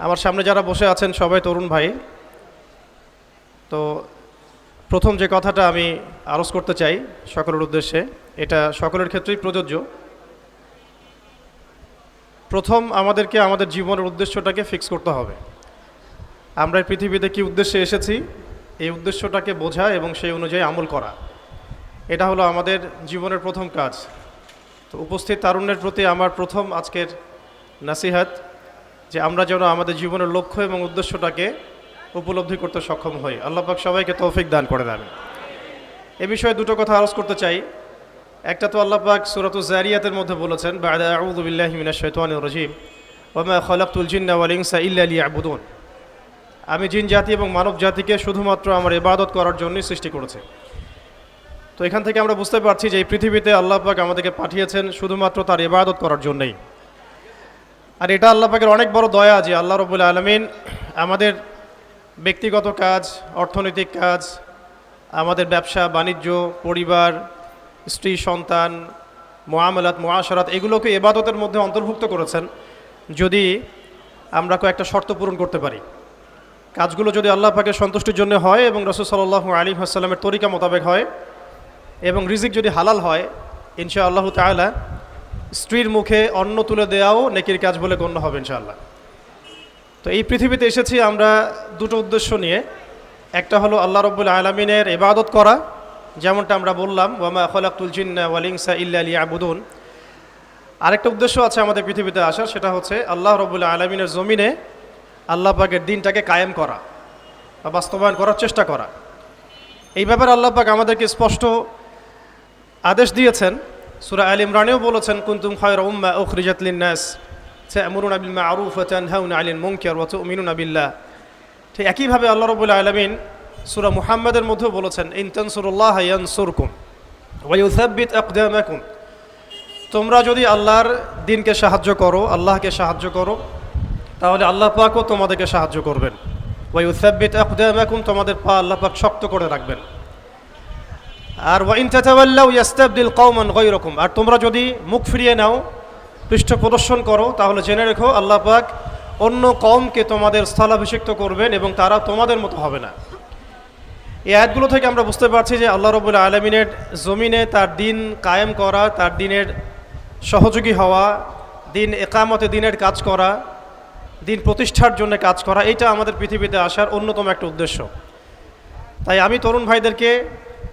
আমার সামনে যারা বসে আছেন সবাই তরুণ ভাই। তো প্রথম যে কথাটা আমি আরজ করতে চাই সকলের উদ্দেশ্যে, এটা সকলের ক্ষেত্রেই প্রযোজ্য। প্রথম আমাদেরকে আমাদের জীবনের উদ্দেশ্যটাকে ফিক্স করতে হবে। আমরা এই পৃথিবীতে কী উদ্দেশ্যে এসেছি, এই উদ্দেশ্যটাকে বোঝা এবং সেই অনুযায়ী আমল করা, এটা হলো আমাদের জীবনের প্রথম কাজ। তো উপস্থিত তারুণ্যের প্রতি আমার প্রথম আজকের নাসিহাত যে আমরা যেন আমাদের জীবনের লক্ষ্য এবং উদ্দেশ্যটাকে উপলব্ধি করতে সক্ষম হই। আল্লাহ পাক সবাইকে তৌফিক দান করে দেন। এ বিষয়ে দুটো কথা আরজ করতে চাই। একটা তো আল্লাহ পাক সূরাতুজ যারিয়াতের মধ্যে বলেছেন, বা'দা আউযু বিল্লাহি মিনাশ শাইতানির রাজীম, ওয়া মা খালাকতুল জিন্না ওয়াল ইনসা ইল্লা লিয়াবুদুন। আমি জিন জাতি এবং মানব জাতিকে শুধুমাত্র আমার ইবাদত করার জন্যই সৃষ্টি করেছি। তো এখান থেকে আমরা বুঝতে পারছি যে এই পৃথিবীতে আল্লাহ পাক আমাদেরকে পাঠিয়েছেন শুধুমাত্র তার ইবাদত করার জন্যই। আর এটা আল্লাহ পাকের অনেক বড় দয়া যে আল্লাহ রাব্বুল আলামিন আমাদের ব্যক্তিগত কাজ, অর্থনৈতিক কাজ, আমাদের ব্যবসা বাণিজ্য, পরিবার, স্ত্রী সন্তান, মুআমালাত মুআশারাত, এগুলোকে ইবাদতের মধ্যে অন্তর্ভুক্ত করেছেন যদি আমরা কয়েকটা শর্ত পূরণ করতে পারি। কাজগুলো যদি আল্লাহ পাকের সন্তুষ্টির জন্য হয় এবং রাসূল সাল্লাল্লাহু আলাইহি ওয়াসাল্লামের তরিকা মোতাবেক হয় এবং রিজিক যদি হালাল হয়, ইনশাআল্লাহ তাআলা স্ত্রীর মুখে অন্ন তুলে দেওয়াও নেকির কাজ বলে গণ্য হবে ইনশাআল্লাহ। তো এই পৃথিবীতে এসেছি আমরা দুটো উদ্দেশ্য নিয়ে। একটা হলো আল্লাহ রাব্বুল আলামিনের ইবাদত করা, যেমনটা আমরা বললাম, ওয়া মা খালাকতুল জিন্না ওয়াল ইনসা ইল্লা লিয়াবুদুন। আরেকটা উদ্দেশ্য আছে আমাদের পৃথিবীতে আসার, সেটা হচ্ছে আল্লাহ রাব্বুল আলামিনের জমিনে আল্লাহ পাকের দ্বীনটাকে কায়েম করা বা বাস্তবায়ন করার চেষ্টা করা। এই ব্যাপারে আল্লাহ পাক আমাদেরকে স্পষ্ট আদেশ দিয়েছেন। সূরা আল ইমরানেও বলেছেন, কুনতুম খায়রা উম্মাহ উখরিজাত লিন-নাস তা'মুরুনা বিল মা'রুফ ওয়া তানহাউনা 'আনিল মুনকার ওয়া তু'মিনুনা বিল্লাহ। ঠিক একইভাবে আল্লাহ রাব্বুল আলামিন সূরা মুহাম্মাদের মধ্যেও বলেছেন, ইন তানসুরুল্লাহা ইয়ানসুরকুম ওয়া ইউসাব্বিত আকদামাকুম। তোমরা যদি আল্লাহর দ্বীনকে সাহায্য করো, আল্লাহকে সাহায্য করো, তাহলে আল্লাহ পাকও তোমাদেরকে সাহায্য করবেন। ওয়া ইউসাব্বিত আকদামাকুম, তোমাদের পা আল্লাহ পাক শক্ত করে রাখবেন। আর ওয়া ইন তাতাওয়াল্লাউ ইয়াস্তাবদিল কওমান গায়রাকুম, আর তোমরা যদি মুখ ফিরিয়ে নাও, পৃষ্ঠ প্রদর্শন করো, তাহলে জেনে রেখো আল্লাহ পাক অন্য কওমকে তোমাদের স্থলাভিষিক্ত করবেন এবং তারা তোমাদের মতো হবে না। এই আয়াতগুলো থেকে আমরা বুঝতে পারছি যে আল্লাহ রাব্বুল আলামিনের জমিনে তার দ্বীন কায়েম করা, তার দ্বীনের সহযোগী হওয়া, দ্বীন ইকামতে দ্বীনের কাজ করা, দ্বীন প্রতিষ্ঠার জন্য কাজ করা, এইটা আমাদের পৃথিবীতে আসার অন্যতম একটা উদ্দেশ্য। তাই আমি তরুণ ভাইদেরকে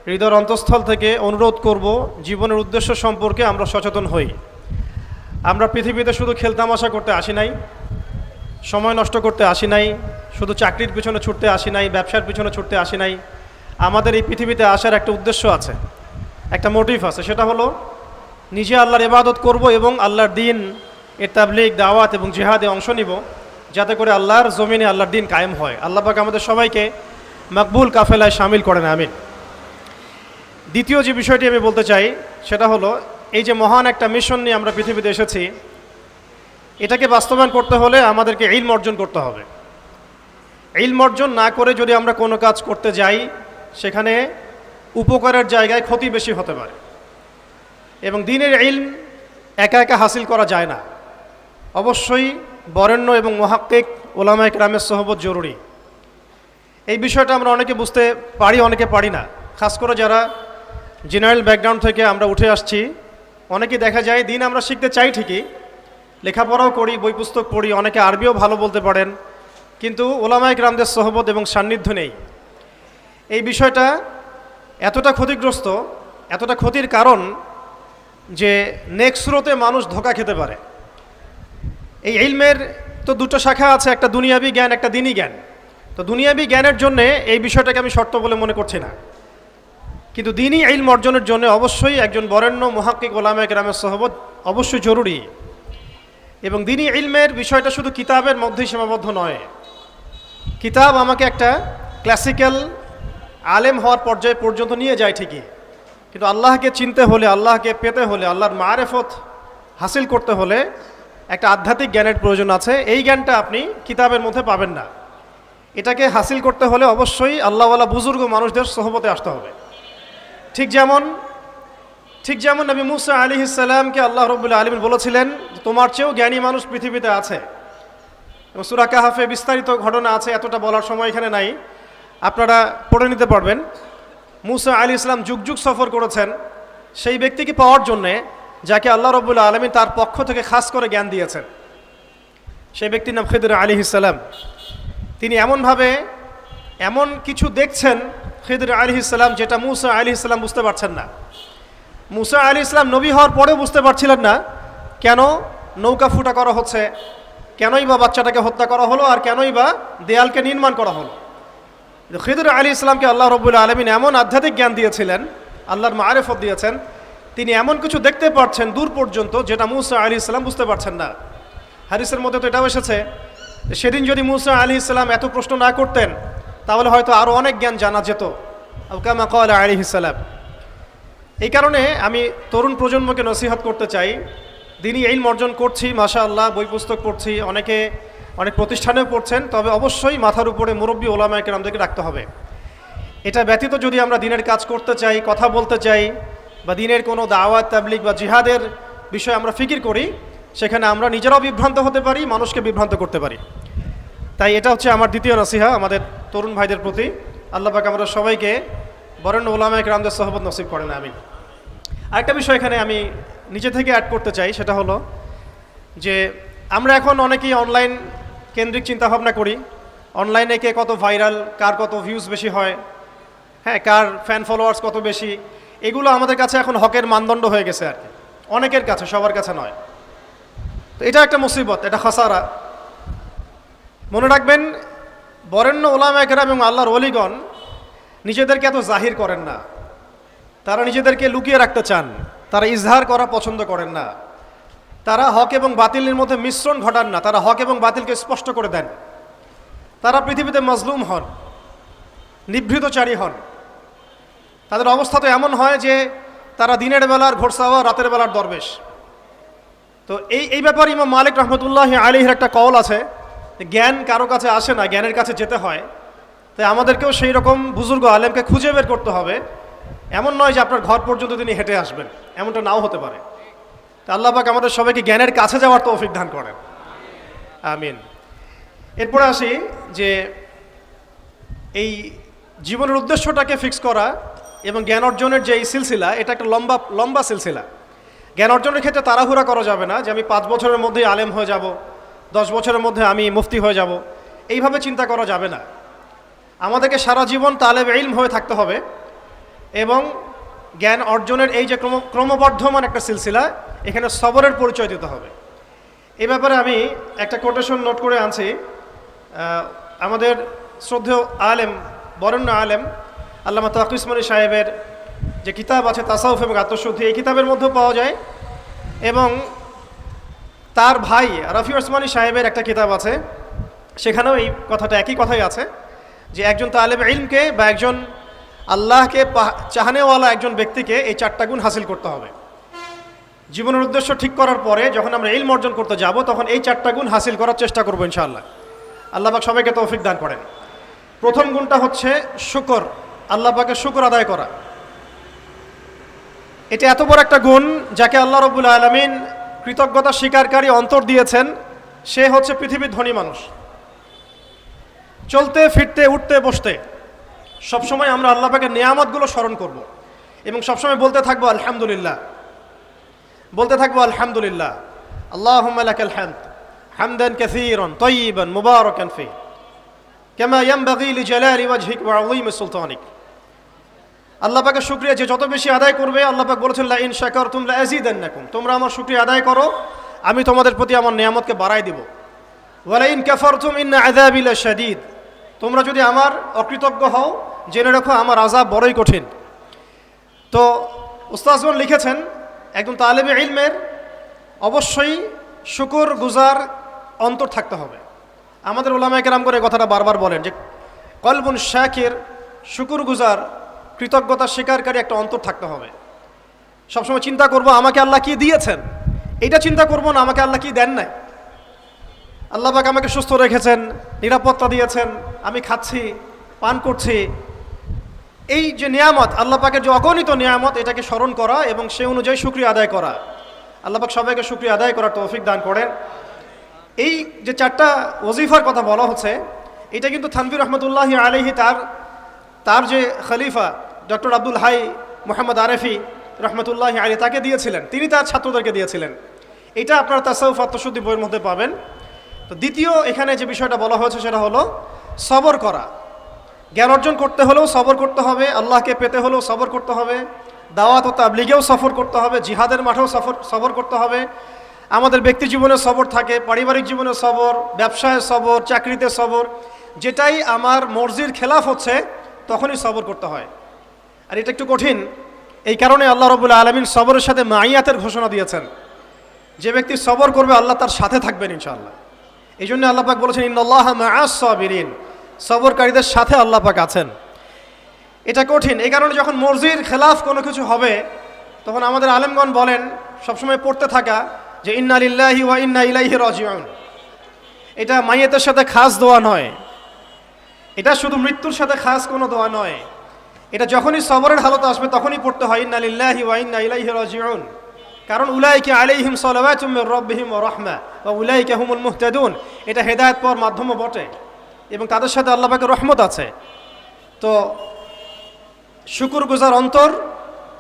হৃদয়ের অন্তঃস্থল থেকে অনুরোধ করব, জীবনের উদ্দেশ্য সম্পর্কে আমরা সচেতন হই। আমরা পৃথিবীতে শুধু খেলতামাশা করতে আসি নাই, সময় নষ্ট করতে আসি নাই, শুধু চাকরির পিছনে ছুটতে আসি নাই, ব্যবসার পিছনে ছুটতে আসি নাই। আমাদের এই পৃথিবীতে আসার একটা উদ্দেশ্য আছে, একটা মোটিভ আছে, সেটা হলো নিজে আল্লাহর ইবাদত করব এবং আল্লাহর দ্বীন এর তাবলীগ, দাওয়াত এবং জিহাদে অংশ নিব, যাতে করে আল্লাহর জমিনে আল্লাহর দ্বীন কায়েম হয়। আল্লাহ পাক আমাদের সবাইকে মকবুল কাফেলায় শামিল করেন, আমিন। দ্বিতীয় যে বিষয়টি আমি বলতে চাই সেটা হলো, এই যে মহান একটা মিশন নিয়ে আমরা পৃথিবীতে এসেছি, এটাকে বাস্তবায়ন করতে হলে আমাদেরকে ইলম অর্জন করতে হবে। ইলম অর্জন না করে যদি আমরা কোনো কাজ করতে যাই, সেখানে উপকারের জায়গায় ক্ষতি বেশি হতে পারে। এবং দ্বীনের ইলম একা একা হাসিল করা যায় না, অবশ্যই বরেণ্য এবং মুহাক্কিক উলামায়ে কেরামের সোহবত জরুরি। এই বিষয়টা আমরা অনেকে বুঝতে পারি, অনেকে পারি না। খাস করে যারা জেনারেল ব্যাকগ্রাউন্ড থেকে আমরা উঠে আসছি, অনেকে দেখা যায় দ্বীন আমরা শিখতে চাই ঠিকই, লেখাপড়াও করি, বই পুস্তক পড়ি, অনেকে আরবিও ভালো বলতে পারেন, কিন্তু উলামায়ে কেরামদের সোহবত এবং সান্নিধ্য নেই। এই বিষয়টা এতটা ক্ষতিগ্রস্ত, এতটা ক্ষতির কারণ যে নেক্সট স্রোতে মানুষ ধোঁকা খেতে পারে। এই ইলমের তো দুটো শাখা আছে, একটা দুনিয়াবি জ্ঞান, একটা দ্বীনি জ্ঞান। তো দুনিয়াবি জ্ঞানের জন্য এই বিষয়টাকে আমি শর্ত বলে মনে করছি না, কিন্তু দ্বীনি ইলম অর্জনের জন্য অবশ্যই একজন বরেণ্য মুহাক্কিক উলামায়ে কেরামের সোহবত অবশ্যই জরুরি। এবং দ্বীনি ইলমের বিষয়টা শুধু কিতাবের মধ্যেই সীমাবদ্ধ নয়। কিতাব আমাকে একটা ক্লাসিক্যাল আলেম হওয়ার পর্যায়ে পর্যন্ত নিয়ে যায় ঠিকই, কিন্তু আল্লাহকে চিনতে হলে, আল্লাহকে পেতে হলে, আল্লাহর মারেফত হাসিল করতে হলে একটা আধ্যাত্মিক জ্ঞানের প্রয়োজন আছে। এই জ্ঞানটা আপনি কিতাবের মধ্যে পাবেন না। এটাকে হাসিল করতে হলে অবশ্যই আল্লাহওয়ালা বুজুর্গ মানুষদের সোহবতে আসতে হবে। ঠিক যেমন নবী মুসা আলাইহিস সালামকে আল্লাহ রাব্বুল আলামিন বলেছিলেন, তোমার চেয়েও জ্ঞানী মানুষ পৃথিবীতে আছে। এবং সূরা কাহাফে বিস্তারিত ঘটনা আছে, এতটা বলার সময় এখানে নাই, আপনারা পড়ে নিতে পারবেন। মুসা আলাইহিস সালাম যুগ যুগ সফর করেছেন সেই ব্যক্তিকে পাওয়ার জন্যে যাকে আল্লাহ রাব্বুল আলামিন তার পক্ষ থেকে খাস করে জ্ঞান দিয়েছেন। সেই ব্যক্তির নাম খিদর আলাইহিস সালাম। তিনি এমন কিছু দেখছেন খিদর আলাইহিস সালাম যেটা মুসা আলাইহিস সালাম বুঝতে পারছেন না। মুসা আলাইহিস সালাম নবী হওয়ার পরেও বুঝতে পারছিলেন না কেন নৌকা ফুটা করা হচ্ছে, কেনই বা বাচ্চাটাকে হত্যা করা হলো, আর কেনই বা দেয়ালকে নির্মাণ করা হলো। খিদর আলাইহিস সালামকে আল্লাহ রাব্বুল আলামিন এমন আধ্যাত্মিক জ্ঞান দিয়েছিলেন, আল্লাহর মারিফত দিয়েছেন, তিনি এমন কিছু দেখতে পাচ্ছেন দূর পর্যন্ত যেটা মুসা আলাইহিস সালাম বুঝতে পারছেন না। হাদিসের মধ্যে তো এটাও এসেছে সেদিন যদি মুসা আলাইহিস সালাম এত প্রশ্ন না করতেন তাহলে হয়তো আরও অনেক জ্ঞান জানা যেত, কামা ক্বালা আলাইহিস সালাম। এই কারণে আমি তরুণ প্রজন্মকে নসিহত করতে চাই, দিনই ইলম অর্জন করছি মাশাআল্লাহ, বই পুস্তক পড়ছি, অনেকে অনেক প্রতিষ্ঠানেও পড়ছেন, তবে অবশ্যই মাথার উপরে মুরব্বী ওলামায়ে কেরামদেরকে রাখতে হবে। এটা ব্যতীত যদি আমরা দিনের কাজ করতে চাই, কথা বলতে চাই, বা দিনের কোনো দাওয়াত তাবলিগ বা জিহাদের বিষয়ে আমরা ফিকির করি, সেখানে আমরা নিজেরাও বিভ্রান্ত হতে পারি, মানুষকে বিভ্রান্ত করতে পারি। তাই এটা হচ্ছে আমার দ্বিতীয় নসিহা আমাদের তরুণ ভাইদের প্রতি। আল্লাহ পাক আমরা সবাইকে বরেণ্য ওলামায়ে কেরামদের সোহবত নসিব করেন, আমিন। আরেকটা বিষয় এখানে আমি নিজে থেকে অ্যাড করতে চাই, সেটা হলো যে আমরা এখন অনেকেই অনলাইন কেন্দ্রিক চিন্তাভাবনা করি, অনলাইনে কে কত ভাইরাল, কার কত ভিউজ বেশি হয়, হ্যাঁ, কার ফ্যান ফলোয়ার্স কত বেশি, এগুলো আমাদের কাছে এখন হকের মানদণ্ড হয়ে গেছে আর কি, অনেকের কাছে, সবার কাছে নয়। তো এটা একটা মুসিবত, এটা খাসারা। মনে রাখবেন বরেণ্য ওলামায়ে কেরাম এবং আল্লাহর ওলিগণ নিজেদেরকে এত জাহির করেন না, তারা নিজেদেরকে লুকিয়ে রাখতে চান, তারা ইজহার করা পছন্দ করেন না, তারা হক এবং বাতিলের মধ্যে মিশ্রণ ঘটান না, তারা হক এবং বাতিলকে স্পষ্ট করে দেন। তারা পৃথিবীতে মজলুম হন, নিভৃতচারী হন, তাদের অবস্থা তো এমন হয় যে তারা দিনের বেলার ঘোড়সাওয়া, রাতের বেলার দরবেশ। তো এই ব্যাপারে ইমাম মালিক রহমতুল্লাহ আলাইহির একটা কওল আছে, জ্ঞান কারো কাছে আসে না, জ্ঞানের কাছে যেতে হয়। তাই আমাদেরকেও সেই রকম বুজুর্গ আলেমকে খুঁজে বের করতে হবে। এমন নয় যে আপনার ঘর পর্যন্ত তিনি হেঁটে আসবেন, এমনটা নাও হতে পারে। তা আল্লাহ পাক আমাদের সবাইকে জ্ঞানের কাছে যাওয়ার তৌফিক দান করেন, আমিন। এরপরে আসি যে এই জীবনের উদ্দেশ্যটাকে ফিক্স করা এবং জ্ঞান অর্জনের যে এই সিলসিলা, এটা একটা লম্বা সিলসিলা। জ্ঞান অর্জনের ক্ষেত্রে তাড়াহুড়া করা যাবে না যে আমি 5 বছরের মধ্যেই আলেম হয়ে যাব, 10 বছরের মধ্যে আমি মুফতি হয়ে যাব, এইভাবে চিন্তা করা যাবে না। আমাদেরকে সারা জীবন তালেব ইলম হয়ে থাকতে হবে এবং জ্ঞান অর্জনের এই যে ক্রমবর্ধমান একটা সিলসিলা, এখানে সবরের পরিচয় দিতে হবে। এই ব্যাপারে আমি একটা কোটেশন নোট করে আনছি। আমাদের শ্রদ্ধেয় আলেম, বরেণ্য আলেম আল্লামা তাকি উসমানী সাহেবের যে কিতাব আছে তাসাউফ এবং আত্মশুদ্ধি, এই কিতাবের মধ্যেও পাওয়া যায়, এবং তার ভাই রফি উসমানী সাহেবের একটা কিতাব আছে, সেখানেও এই কথাটা, একই কথাই আছে যে একজন তালেব ইলমকে বা একজন আল্লাহকে চাহানেওয়ালা একজন ব্যক্তিকে এই 4টা গুণ হাসিল করতে হবে। জীবনের উদ্দেশ্য ঠিক করার পরে যখন আমরা ইলম অর্জন করতে যাব, তখন এই 4টা গুণ হাসিল করার চেষ্টা করবো ইনশাআল্লাহ। আল্লাহ পাক সবাইকে তৌফিক দান করেন। প্রথম গুণটা হচ্ছে শুকর, আল্লাহ পাকের শুকর আদায় করা। এটা এত বড় একটা গুণ যাকে আল্লাহ রাব্বুল আলামিন কৃতজ্ঞতা স্বীকারকারী অন্তর দিয়েছেন, সে হচ্ছে পৃথিবীর ধনী মানুষ। চলতে ফিরতে উঠতে বসতে সবসময় আমরা আল্লাহ পাকের নিয়ামতগুলো স্মরণ করব এবং সবসময় বলতে থাকবো আলহামদুলিল্লাহ, বলতে থাকবো আলহামদুলিল্লাহ, আল্লাহুম্মা লাকাল হামদ হামদান কাসীরান তাইয়িবান মুবারাকান ফি কামা ইয়ানবাগি লিজালালি ওয়াজহিক ওয়া আযীমি সুলতানিক। আল্লাহ পাকের শুকরিয়া যে যত বেশি আদায় করবে, আল্লাহ পাক বলেছেন লা ইন শাকারতুম লা আযীদান্নাকুম, তোমরা আমার শুকরিয়া আদায় করো, আমি তোমাদের প্রতি আমার নিয়ামতকে বাড়াই দেব। ওয়া লা ইন কাফারতুম ইন্না আযাবি লাশাদীদ, তোমরা যদি আমার অকৃতজ্ঞ হও, জেনে রাখো আমার আযাব বড়ই কঠিন। তো উস্তাদগণ লিখেছেন একজন তালেবে ইলমের অবশ্যই শুকর গুজার অন্তর থাকতে হবে। আমাদের উলামায়ে কেরাম করে কথাটা বারবার বলেন যে কলবুন শাকির, শুকর গুজার, কৃতজ্ঞতা স্বীকারকারী একটা অন্তর থাকতে হবে। সবসময় চিন্তা করব আমাকে আল্লাহ কি দিয়েছেন, এইটা চিন্তা করব না আমাকে আল্লাহ কি দেন নাই। আল্লাহ পাক আমাকে সুস্থ রেখেছেন, নিরাপত্তা দিয়েছেন, আমি খাচ্ছি, পান করছি, এই যে নিয়ামত, আল্লাহ পাকের যে অগণিত নিয়ামত, এটাকে স্মরণ করা এবং সে অনুযায়ী শুকরিয়া আদায় করা। আল্লাহ পাক সবাইকে শুকরিয়া আদায় করার তৌফিক দান করেন। এই যে চারটা ওজিফার কথা বলা হচ্ছে, এটা কিন্তু থানভীর রহমতুল্লাহি আলাইহি তার যে খলিফা ডক্টর আব্দুল হাই মোহাম্মদ আরেফি রহমতুল্লাহি আলাইহি তাকে দিয়েছিলেন, তিনি তার ছাত্রদেরকে দিয়েছিলেন। এটা আপনারা তাসাউফ আত্মশুদ্ধি বইয়ের মধ্যে পাবেন। তো দ্বিতীয় এখানে যে বিষয়টা বলা হয়েছে সেটা হলো সবর করা। জ্ঞান অর্জন করতে হলেও সবর করতে হবে, আল্লাহকে পেতে হলেও সবর করতে হবে, দাওয়াত ও তাবলীগেও সফর করতে হবে, জিহাদের মাঠেও সবর করতে হবে। আমাদের ব্যক্তি জীবনে সবর থাকে, পারিবারিক জীবনে সবর, ব্যবসায় সবর, চাকরিতে সবর। যেটাই আমার মর্জির খেলাফ হচ্ছে তখনই সবর করতে হয়। আর এটা একটু কঠিন, এই কারণে আল্লাহ রাব্বুল আলামিন সবরের সাথে মাইয়াতের ঘোষণা দিয়েছেন। যে ব্যক্তি সবর করবে আল্লাহ তার সাথে থাকবেন ইনশাআল্লাহ। এই জন্য আল্লাহ পাক বলেছেন ইন্নাল্লাহা মাআস সাবিরিন, সবরকারীদের সাথে আল্লাহ পাক আছেন। এটা কঠিন, এই কারণে যখন মর্জির খেলাফ কোনো কিছু হবে তখন আমাদের আলেমগণ বলেন সবসময় পড়তে থাকা যে ইন্না লিল্লাহি ওয়া ইন্না ইলাইহি রাজিউন। এটা মাইয়াতের সাথে খাস দোয়া নয়, এটা শুধু মৃত্যুর সাথে খাস কোনো দোয়া নয়, এটা যখনই সবরের হালত আসবে তখনই পড়তে হয় ইন্না লিল্লাহি ওয়া ইন্না ইলাইহি রাজিউন। কারণ উলাইকা আলাইহিম সালাওয়াতুম মির রাব্বিহিম ওয়া রাহমা ওয়া উলাইকা হুমুল মুহতাদুন, এটা হেদায়েত পাওয়ার মাধ্যম বটে এবং তাদের সাথে আল্লাহ পাকের রহমত আছে। তো শুকরগুজার অন্তর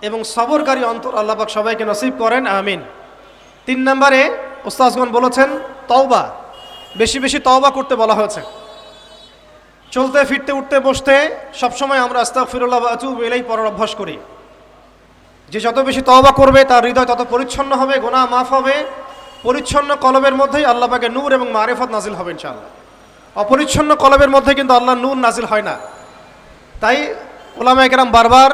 এবং সবরকারী অন্তর আল্লাহ পাক সবাইকে নসিব করেন, আমিন। 3 নম্বরে উস্তাজগণ বলেছেন তওবা, বেশি বেশি তওবা করতে বলা হয়েছে। চলতে ফিরতে উঠতে বসতে সবসময় আমরা আস্তাগফিরুল্লাহ ওয়া আতুবু ইলাইহি পড়ার অভ্যাস করি। যে যত বেশি তওবা করবে তার হৃদয় তত পরিচ্ছন্ন হবে, গুনাহ মাফ হবে। পরিচ্ছন্ন কলবের মধ্যেই আল্লাহ পাকের নূর এবং মারিফত নাজিল হবে ইনশাআল্লাহ। অপরিচ্ছন্ন কলবের মধ্যে কিন্তু আল্লাহর নূর নাজিল হয় না। তাই উলামায়ে কেরাম বারবার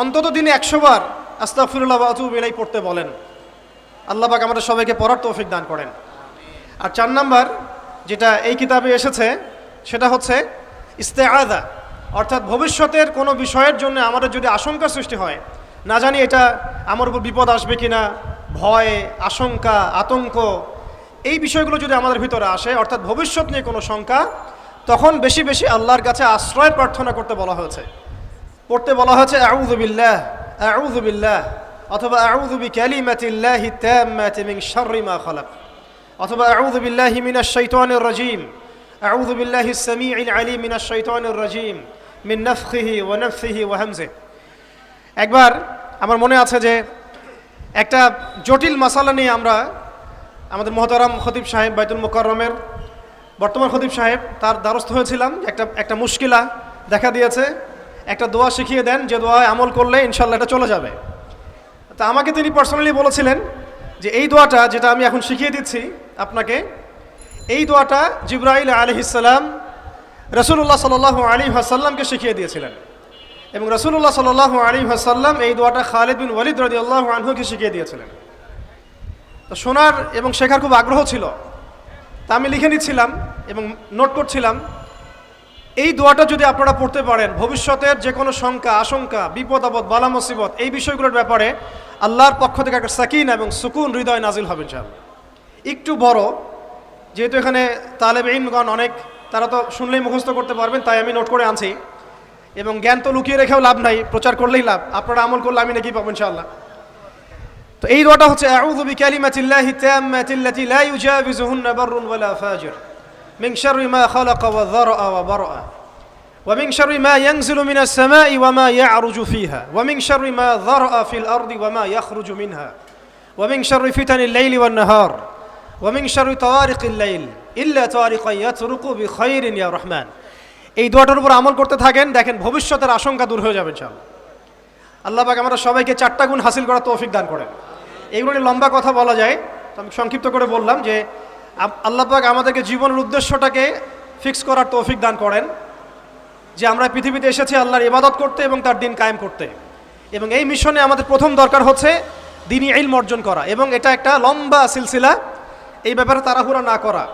অন্তত দিনে 100 বার আস্তাগফিরুল্লাহ ওয়া আতুবু ইলাইহি পড়তে বলেন। আল্লাহ পাক আমাদের সবাইকে পড়ার তৌফিক দান করেন। আর 4 নাম্বার যেটা এই কিতাবে এসেছে সেটা হচ্ছে ইস্তেআযা, অর্থাৎ ভবিষ্যতের কোনো বিষয়ের জন্য আমাদের যদি আশঙ্কা সৃষ্টি হয়, না জানি এটা আমার উপর বিপদ আসবে কিনা, ভয়, আশঙ্কা, আতঙ্ক, এই বিষয়গুলো যদি আমাদের ভিতরে আসে, অর্থাৎ ভবিষ্যৎ নিয়ে কোনো শঙ্কা, তখন বেশি বেশি আল্লাহর কাছে আশ্রয় প্রার্থনা করতে বলা হয়েছে। পড়তে বলা হয়েছে আউযু বিল্লাহ, আউযু বিল্লাহ, অথবা আউযু বিকালিমাতিল্লাহি তাম্মাতি মিন শাররি মা খালাক, অথবা আউযু বিল্লাহি মিনাশ শাইতানির রাজীম, আউযু বিল্লাহিস সামিউল আলীম মিনাশ শাইতানির রাজীম মিন নাফখিহি ওয়া নাফসিহি ওয়া হামজিহি। একবার আমার মনে আছে যে একটা জটিল মাসালা নিয়ে আমরা আমাদের মহতারাম খতিব সাহেব বাইতুল মুকাররমের বর্তমান খতিব সাহেব তার দ্বারস্থ হয়েছিলাম। একটা মুশকিলা দেখা দিয়েছে, একটা দোয়া শিখিয়ে দেন যে দোয়ায় আমল করলে ইনশাল্লাহ এটা চলে যাবে। তা আমাকে তিনি পার্সোনালি বলেছিলেন যে এই দোয়াটা যেটা আমি এখন শিখিয়ে দিচ্ছি আপনাকে, এই দোয়াটা জিবরাইল আলাইহিস সালাম রাসূলুল্লাহ সাল্লাল্লাহু আলাইহি ওয়াসাল্লামকে শিখিয়ে দিয়েছিলেন এবং রাসূলুল্লাহ সাল্লাল্লাহু আলাইহি ওয়াসাল্লাম এই দোয়াটা খালিদ বিন ওয়ালিদ রাদিয়াল্লাহু আনহুকে শিখিয়ে দিয়েছিলেন। তো শোনার এবং শেখার খুব আগ্রহ ছিল, তা আমি লিখে নিচ্ছিলাম এবং নোট করছিলাম। এই দোয়াটা যদি আপনারা পড়তে পারেন, ভবিষ্যতের যে কোনো শঙ্কা, আশঙ্কা, বিপদ আপদ, বালা মুসিবত, এই বিষয়গুলোর ব্যাপারে আল্লাহর পক্ষ থেকে একটা সাকিনা এবং সুকুন হৃদয় নাজিল হবে ইনশাআল্লাহ। একটু বড়, যেহেতু এখানে তালেবে ইলমগণ অনেক, তারা তো শুনলেই মুখস্থ করতে পারবেন, তাই আমি নোট করে আনছি। এবং জ্ঞান তো লুকিয়ে রেখেও লাভ নাই, প্রচার করলেই লাভ, আপনারা আমল করলে আমি নাকি পাবো ইনশাআল্লাহ। তো এই দোয়াটা হচ্ছে আউযু বিকালিমাতিল্লাহি তাম্মাতিল্লাতি লা ইউজাবিজুহুন্না বাররুন ওয়ালা ফাজির মিন শাররি মা খালাকা ওয়া যারআ ওয়া বারআ ওয়া মিন শাররি মা ইয়ানজিলু মিনাস সামাই ওয়া মা ইয়ারুজু ফিহা ওয়া মিন শাররি মা যারআ ফিল আরদি ওয়া মা ইয়াখরুজু মিনহা ওয়া মিন শাররি ফিতানিল লাইলি ওয়ান নাহার ওয়া মিন শাররি তাওয়ারিকিল লাইল ইল্লা তাওয়ারিকা ইয়াতরুকু বিখাইরিন ইয়া রহমান। এই দোয়াটার উপর আমল করতে থাকেন, দেখেন ভবিষ্যতের আশঙ্কা দূর হয়ে যাবে ইনশাআল্লাহ। আল্লাহ পাক আমরা সবাইকে 4টা গুণ হাসিল করার তৌফিক দান করেন। এইগুলো নিয়ে লম্বা কথা বলা যায়, তো আমি সংক্ষিপ্ত করে বললাম যে আল্লাহ পাক আমাদেরকে জীবনের উদ্দেশ্যটাকে ফিক্স করার তৌফিক দান করেন, যে আমরা পৃথিবীতে এসেছি আল্লাহর ইবাদত করতে এবং তার দিন কায়েম করতে। এবং এই মিশনে আমাদের প্রথম দরকার হচ্ছে দ্বীনি ইলম অর্জন করা, এবং এটা একটা লম্বা সিলসিলা, এই ব্যাপারে তাড়াহুড়া না করা।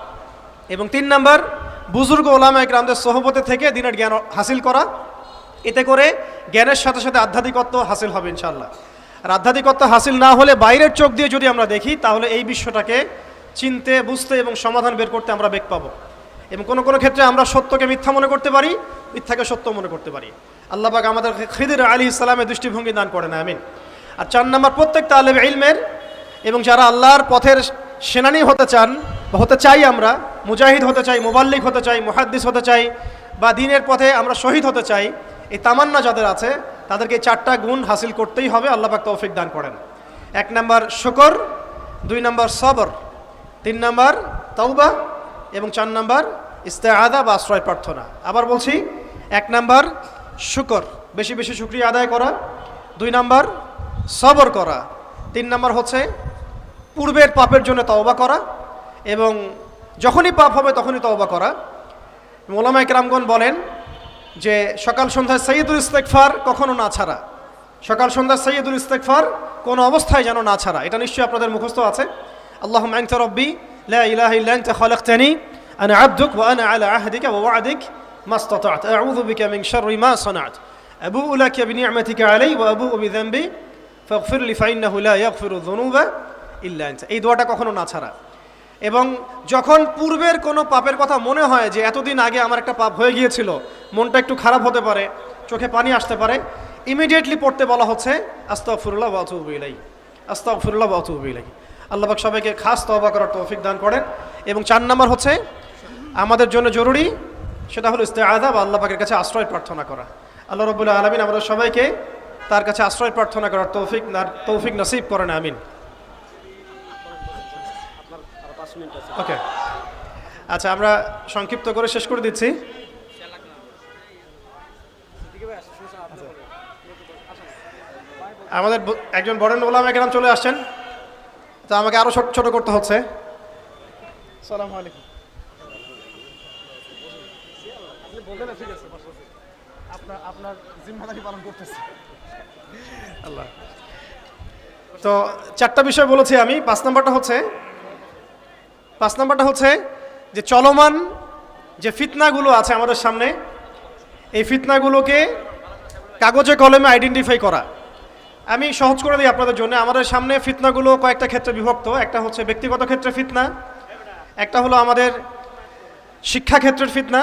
এবং 3 নাম্বার, বুজুর্গ ওলামায়ে কেরামদের সোহবতে থেকে দিনের জ্ঞান হাসিল করা। এতে করে জ্ঞানের সাথে সাথে আধ্যাত্মিকত্ব হাসিল হবে ইনশাআল্লাহ। আর আধ্যাত্মিকত্ব হাসিল না হলে বাইরের চোখ দিয়ে যদি আমরা দেখি, তাহলে এই বিশ্বটাকে চিনতে, বুঝতে এবং সমাধান বের করতে আমরা বেগ পাবো। এবং কোনো কোনো ক্ষেত্রে আমরা সত্যকে মিথ্যা মনে করতে পারি, মিথ্যাকে সত্য মনে করতে পারি। আল্লাহ পাক আমাদের খিদির আলাইহিস সালামের দৃষ্টিভঙ্গি দান করেন, আমিন। আর 4 নাম্বার, প্রত্যেক তালেব ইলমের এবং যারা আল্লাহর পথের সেনানি হতে চান, হতে চাই, আমরা মুজাহিদ হতে চাই, মুবাল্লিগ হতে চাই, মুহাদ্দিস হতে চাই, বা দ্বীনের পথে আমরা শহীদ হতে চাই, এই তামান্না যাদের আছে তাদেরকে এই 4টা গুণ হাসিল করতেই হবে। আল্লাহ পাক তৌফিক দান করেন। 1 নাম্বার শুকর, 2 নাম্বার সবর, 3 নাম্বার তাওবা এবং 4 নাম্বার ইস্তেআযা বা আশ্রয় প্রার্থনা। আবার বলছি, 1 নাম্বার শুকর, বেশি বেশি শুকরিয়া আদায় করা, 2 নাম্বার সবর করা, 3 নাম্বার হচ্ছে পূর্বের পাপের জন্য তওবা করা, এবং যখনই পাপ হবে তখনই তওবা করা। ওলামায়ে কেরামগণ বলেন যে সকাল সন্ধ্যায় সাইয়্যিদুল ইস্তিগফার কখনো না ছাড়া, সকাল সন্ধ্যায় সাইয়্যিদুল ইস্তিগফার কোনো অবস্থায় যেন না ছাড়া। এটা নিশ্চয়ই আপনাদের মুখস্থ আছে। আল্লাহুম্মা আনতা রাব্বি লা ইলাহা ইল্লা আনতা খালাকতানি আনা আবদুক ওয়া আনা আলা আহদিকা ওয়া ওয়া'দিক মাসতাতা'তু আউযু বিকা মিন শাররি মা সানা'তু আবুউ লাকা বিনি'মাতিকা আলাইয়া ওয়া আবুউ বিযানবি ফাগফির লি ফাইন্নাহু লা ইয়াগফিরু যুনুবা ইল্লা আনতা। এই দোয়াটা কখনো না ছাড়া। এবং যখন পূর্বের কোনো পাপের কথা মনে হয় যে এতদিন আগে আমার একটা পাপ হয়ে গিয়েছিল, মনটা একটু খারাপ হতে পারে, চোখে পানি আসতে পারে, ইমিডিয়েটলি পড়তে বলা হচ্ছে আস্তাগফিরুল্লাহ ওয়া আতুবু ইলাইহি, আস্তাগফিরুল্লাহ ওয়া আতুবু ইলাইহি। আল্লাহ পাক সবাইকে খাস তওবা করার তৌফিক দান করেন। এবং 4 নাম্বার হচ্ছে আমাদের জন্য জরুরি, সেটা হলো ইস্তেআযা বা আল্লাহ পাকের কাছে আশ্রয় প্রার্থনা করা। আল্লাহ রাব্বুল আলামিন আমাদের সবাইকে তার কাছে আশ্রয় প্রার্থনা করার তৌফিক নসিব করেন, আমিন। ওকে, আচ্ছা, আমরা সংক্ষিপ্ত করে শেষ করে দিচ্ছি। আমাদের একজন বরেণ্য ওলামায়ে কেরাম চলে আসছেন, তো আমাকে আরো ছোট ছোট করতে হচ্ছে। আসসালামু আলাইকুম। আপনি বললেন ঠিক আছে, আপনার জিম্মাদারি পালন করতেছি। আল্লাহ। তো 4টা বিষয় বলেছি আমি। 5 নাম্বারটা হচ্ছে যে চলমান যে ফিতনাগুলো আছে আমাদের সামনে, এই ফিতনাগুলোকে কাগজে কলমে আইডেন্টিফাই করা। আমি সহজ করে দিই আপনাদের জন্য। আমাদের সামনে ফিতনাগুলো কয়েকটা ক্ষেত্রে বিভক্ত। একটা হচ্ছে ব্যক্তিগত ক্ষেত্রে ফিতনা, একটা হলো আমাদের শিক্ষা ক্ষেত্রের ফিতনা,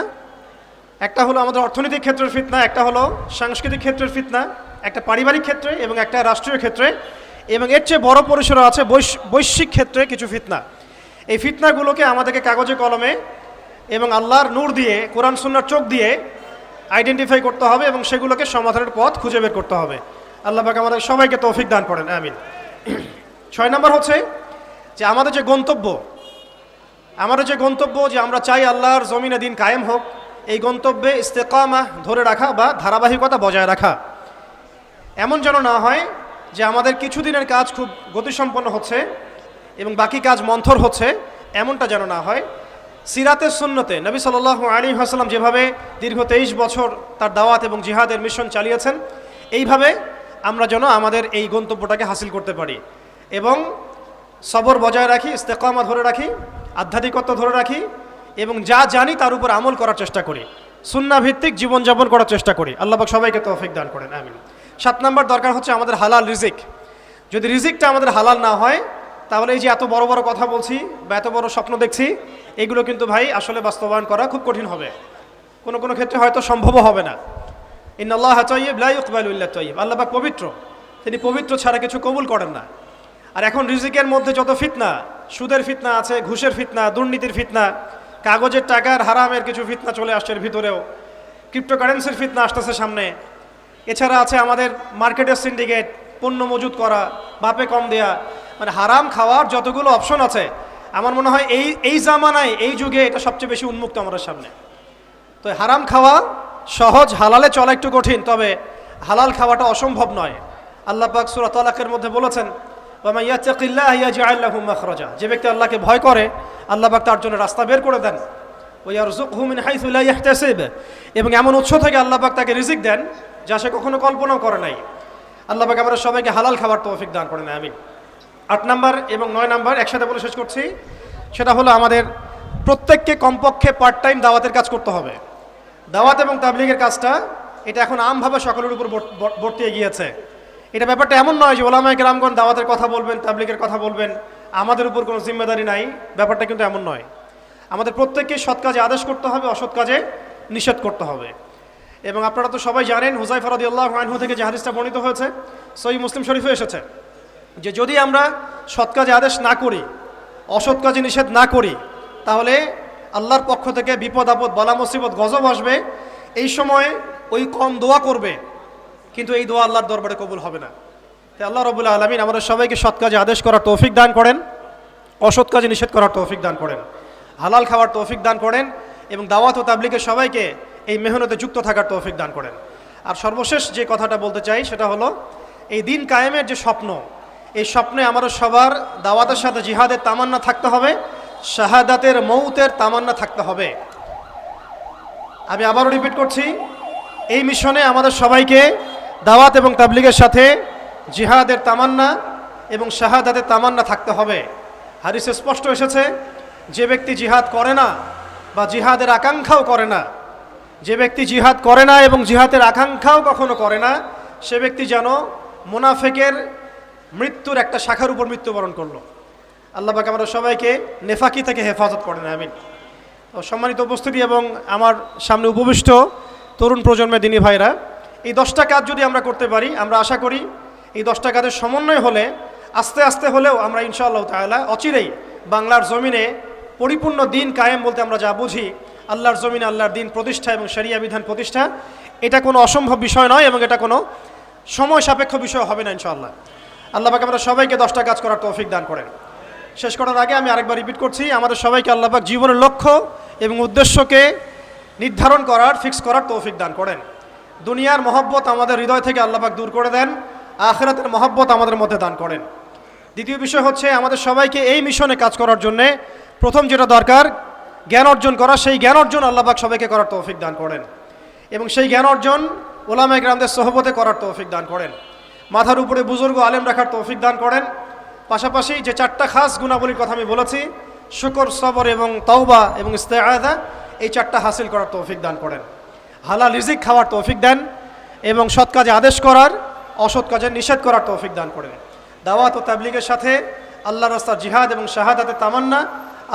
একটা হলো আমাদের অর্থনৈতিক ক্ষেত্রের ফিতনা, একটা হলো সাংস্কৃতিক ক্ষেত্রের ফিতনা, একটা পারিবারিক ক্ষেত্রে এবং একটা রাষ্ট্রীয় ক্ষেত্রে, এবং এর চেয়ে বড় পরিসরে আছে বৈশ্বিক ক্ষেত্রে কিছু ফিতনা। এই ফিতনাগুলোকে আমাদেরকে কাগজে কলমে এবং আল্লাহর নূর দিয়ে, কোরআন সুন্নাহর চোখ দিয়ে আইডেন্টিফাই করতে হবে এবং সেগুলোকে সমাধানের পথ খুঁজে বের করতে হবে। আল্লাহ পাক আমাদের সবাইকে তৌফিক দান করেন, আমিন। 6 নাম্বার হচ্ছে যে আমাদের যে গন্তব্য যে আমরা চাই আল্লাহর জমিনে দিন কায়েম হোক, এই গন্তব্যে ইস্তেকামা ধরে রাখা বা ধারাবাহিকতা বজায় রাখা। এমন যেন না হয় যে আমাদের কিছুদিনের কাজ খুব গতিসম্পন্ন হচ্ছে এবং বাকি কাজ মন্থর হচ্ছে, এমনটা যেন না হয়। সিরাতের সুন্নতে নবী সাল্লাল্লাহু আলাইহি ওয়াসাল্লাম যেভাবে দীর্ঘ 23 বছর তার দাওয়াত এবং জিহাদের মিশন চালিয়েছেন, এইভাবে আমরা যেন আমাদের এই গন্তব্যটাকে হাসিল করতে পারি এবং সবর বজায় রাখি, ইস্তেকামা ধরে রাখি, আধ্যাত্মিকতা ধরে রাখি এবং যা জানি তার উপর আমল করার চেষ্টা করি, সুন্নাহ ভিত্তিক জীবনযাপন করার চেষ্টা করি। আল্লাহ পাক সবাইকে তৌফিক দান করেন, আমিন। 7 নাম্বার দরকার হচ্ছে আমাদের হালাল রিজিক। যদি রিজিকটা আমাদের হালাল না হয়, তাহলে এই যে এত বড় বড় কথা বলছি বা এত বড় স্বপ্ন দেখছি, এগুলো কিন্তু ভাই আসলে বাস্তবায়ন করা খুব কঠিন হবে, কোনো কোনো ক্ষেত্রে হয়তো সম্ভবও হবে না। ইন্নাল্লাহা তাইয়্যিব লা ইকবালু ইল্লা তাইয়্যিব। আল্লাহ পাক পবিত্র, তিনি পবিত্র ছাড়া কিছু কবুল করেন না। আর এখন রিজিকের মধ্যে যত ফিতনা, সুদের ফিতনা আছে, ঘুষের ফিতনা, দুর্নীতির ফিতনা, কাগজের টাকার হারামের কিছু ফিতনা চলে আসছে এর ভিতরেও, ক্রিপ্টোকারেন্সির ফিতনা আসতেছে সামনে। এছাড়া আছে আমাদের মার্কেটের সিন্ডিকেট, পণ্য মজুত করা, বাপে কম দেয়া, মানে হারাম খাওয়ার যতগুলো অপশন আছে, আমার মনে হয় এই জামানায়, এই যুগে এটা সবচেয়ে বেশি উন্মুক্ত আমাদের সামনে। তো হারাম খাওয়া সহজ, হালালে চলা একটু কঠিন, তবে হালাল খাওয়াটা অসম্ভব নয়। আল্লাহ পাক সূরা তালাকের মধ্যে বলেছেন, ওয়া মান ইয়াত্তাকিল্লাহা ইয়াজআল লাহু মাখরাজা। যে ব্যক্তি আল্লাহকে ভয় করে, আল্লাহ পাক তার জন্য রাস্তা বের করে দেন। ওয়া ইয়ারযুকহু মিন হাইসু লা ইয়াহতাসিব। এবং এমন উৎস থেকে আল্লাহ পাক তাকে রিজিক দেন যা সে কখনো কল্পনাও করে নাই। আল্লাহ পাক আমরা সবাইকে হালাল খাবার তৌফিক দান করেন, আমিন। 8 নাম্বার এবং 9 নাম্বার একসাথে বলে শেষ করছি। সেটা হলো আমাদের প্রত্যেককে কমপক্ষে পার্ট টাইম দাওয়াতের কাজ করতে হবে। দাওয়াত এবং তাবলীগের কাজটা এটা এখন আমভাবে সকলের উপর বর্তিয়ে গিয়েছে। এটা ব্যাপারটা এমন নয় যে ওলামায়ে কেরামগণ দাওয়াতের কথা বলবেন, তাবলীগের কথা বলবেন, আমাদের উপর কোনো জিম্মেদারি নাই, ব্যাপারটা কিন্তু এমন নয়। আমাদের প্রত্যেককে সৎ কাজে আদেশ করতে হবে, অসৎ কাজে নিষেধ করতে হবে। এবং আপনারা তো সবাই জানেন, হুযায়ফা রাদিয়াল্লাহু আনহু থেকে যে হাদিসটা বর্ণিত হয়েছে, সহিহ মুসলিম শরীফে এসেছে, যে যদি আমরা সৎ কাজে আদেশ না করি, অসৎ কাজে নিষেধ না করি, তাহলে আল্লাহর পক্ষ থেকে বিপদ আপদ বালা মুসিবত গজব আসবে। এই সময় ওই কম দোয়া করবে, কিন্তু এই দোয়া আল্লাহর দরবারে কবুল হবে না। তাই আল্লাহ রাব্বুল আলামিন আমাদের সবাইকে সৎ কাজে আদেশ করার তৌফিক দান করেন, অসৎ কাজে নিষেধ করার তৌফিক দান করেন, হালাল খাওয়ার তৌফিক দান করেন এবং দাওয়াত ও তাবলীগের সবাইকে এই মেহনতে যুক্ত থাকার তৌফিক দান করেন। আর সর্বশেষ যে কথাটা বলতে চাই সেটা হলো, এই দিন কায়েমের যে স্বপ্ন, এই স্বপ্নে আমাদের সবার দাওয়াতের সাথে জিহাদের তামান্না থাকতে হবে, শাহাদাতের মৌতের তামান্না থাকতে হবে। আমি আবারও রিপিট করছি, এই মিশনে আমাদের সবাইকে দাওয়াত এবং তাবলীগের সাথে জিহাদের তামান্না এবং শাহাদাতের তামান্না থাকতে হবে। হাদিসে স্পষ্ট এসেছে, যে ব্যক্তি জিহাদ করে না বা জিহাদের আকাঙ্ক্ষাও করে না, যে ব্যক্তি জিহাদ করে না এবং জিহাদের আকাঙ্ক্ষাও কখনো করে না, সে ব্যক্তি যেন মুনাফিকের মৃত্যুর একটা শাখার উপর মৃত্যুবরণ করলো। আল্লাহ পাক আমাদের সবাইকে নেফাকি থেকে হেফাজত করেন, আমিন। সম্মানিত উপস্থিতি এবং আমার সামনে উপবিষ্ট তরুণ প্রজন্মের দিনী ভাইরা, এই 10টা কাজ যদি আমরা করতে পারি, আমরা আশা করি এই 10টা কাজের সমন্বয় হলে আস্তে আস্তে হলেও আমরা ইনশাআল্লাহ তাআলা অচিরেই বাংলার জমিনে পরিপূর্ণ দিন কায়েম বলতে আমরা যা বুঝি, আল্লাহর জমিনে আল্লাহর দিন প্রতিষ্ঠা এবং শরিয়া বিধান প্রতিষ্ঠা, এটা কোনো অসম্ভব বিষয় নয় এবং এটা কোনো সময় সাপেক্ষ বিষয় হবে না ইনশাআল্লাহ। আল্লাহ পাক আমরা সবাইকে 10টা কাজ করার তৌফিক দান করেন। শেষ করার আগে আমি আরেকবার রিপিট করছি, আমাদের সবাইকে আল্লাহ পাক জীবনের লক্ষ্য এবং উদ্দেশ্যকে নির্ধারণ করার, ফিক্স করার তৌফিক দান করেন। দুনিয়ার মহব্বত আমাদের হৃদয় থেকে আল্লাহ পাক দূর করে দেন, আখিরাতের মহব্বত আমাদের মধ্যে দান করেন। দ্বিতীয় বিষয় হচ্ছে, আমাদের সবাইকে এই মিশনে কাজ করার জন্যে প্রথম যেটা দরকার, জ্ঞান অর্জন করা। সেই জ্ঞান অর্জন আল্লাহ পাক সবাইকে করার তৌফিক দান করেন এবং সেই জ্ঞান অর্জন উলামায়ে কেরামদের সোহবতে করার তৌফিক দান করেন। মাথার উপরে বুজুর্গ আলেম রাখার তৌফিক দান করেন। পাশাপাশি যে 4টা খাস গুণাবলীর কথা আমি বলেছি, শুকর, সবর এবং তাওবা এবং ইস্তেআযা, এই 4টা হাসিল করার তৌফিক দান করেন। হালাল রিজিক খাওয়ার তৌফিক দেন এবং সৎ কাজে আদেশ করার, অসৎ কাজে নিষেধ করার তৌফিক দান করেন। দাওয়াত ও তাবলীগের সাথে আল্লাহর রাস্তার জিহাদ এবং শাহাদাতের তামান্না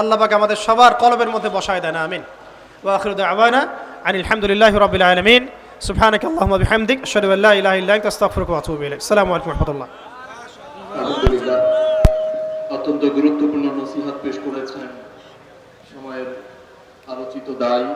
আল্লাহ পাক আমাদের সবার কলবের মধ্যে বসায় দেন, আমিন। ওয়া আখিরু দাওয়ানা আনিল হামদুলিল্লাহি রাব্বিল আলামিন। সুবহানাকা আল্লাহুম্মা বিহামদিক, আশহাদু আল্লা ইলাহা ইল্লা আনতা, আস্তাগফিরুকা ওয়া আতুবু ইলাইক। আসসালামু আলাইকুম ওয়া রাহমাতুল্লাহ। আলহামদুলিল্লাহ, অত্যন্ত গুরুত্বপূর্ণ নসিহত পেশ করেছেন সময়ের আলোচিত দায়